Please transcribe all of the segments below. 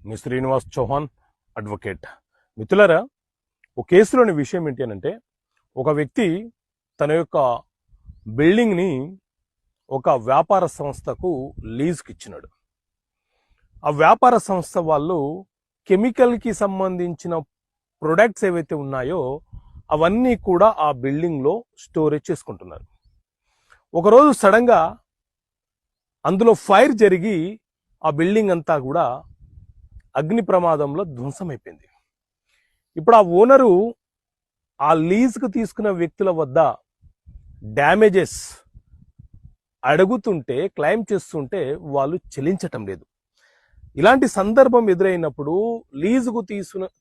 మీ Srinivas Chauhan advocate. మిత్రులారా, ఒక కేసులోని విషయం ఏంటి అంటే, ఒక వ్యక్తి తన యొక్క బిల్డింగ్ని ఒక వ్యాపార సంస్థకు లీజుకి ఇచ్చినాడు. ఆ వ్యాపార సంస్థ వాళ్ళు కెమికల్కి సంబంధించిన ప్రొడక్ట్స్ ఏవైతే ఉన్నాయో అవన్నీ కూడా ఆ బిల్డింగ్లో స్టోరేజ్ చేసుకుంటున్నారు. ఒకరోజు సడన్గా అందులో ఫైర్ జరిగి ఆ బిల్డింగ్ అంతా కూడా అగ్ని ప్రమాదంలో ధ్వంసమైపోయింది. ఇప్పుడు ఆ ఓనరు ఆ లీజుకు తీసుకున్న వ్యక్తుల వద్ద డ్యామేజెస్ అడుగుతుంటే, క్లెయిమ్ చేస్తుంటే వాళ్ళు చెల్లించటం లేదు. ఇలాంటి సందర్భం ఎదురైనప్పుడు లీజుకు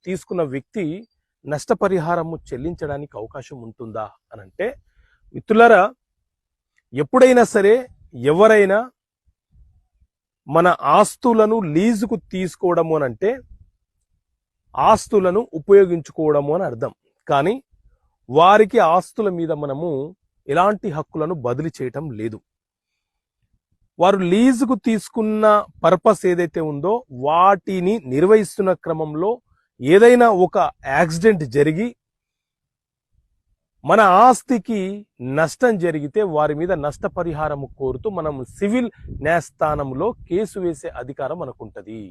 తీసుకున్న వ్యక్తి నష్టపరిహారము చెల్లించడానికి అవకాశం ఉంటుందా అని అంటే, మిత్రులారా, ఎప్పుడైనా సరే ఎవరైనా మన ఆస్తులను లీజుకు తీసుకోవడము అని అంటే ఆస్తులను ఉపయోగించుకోవడము అని అర్థం. కానీ వారికి ఆస్తుల మీద మనము ఎలాంటి హక్కులను బదిలీ చేయటం లేదు. వారు లీజుకు తీసుకున్న పర్పస్ ఏదైతే ఉందో వాటిని నిర్వహిస్తున్న క్రమంలో ఏదైనా ఒక యాక్సిడెంట్ జరిగి మన ఆస్తికి నష్టం జరిగితే వారి మీద నష్టపరిహారం కోరుతూ మనం సివిల్ న్యాయస్థానంలో కేసు వేసే అధికారం మనకుంటది.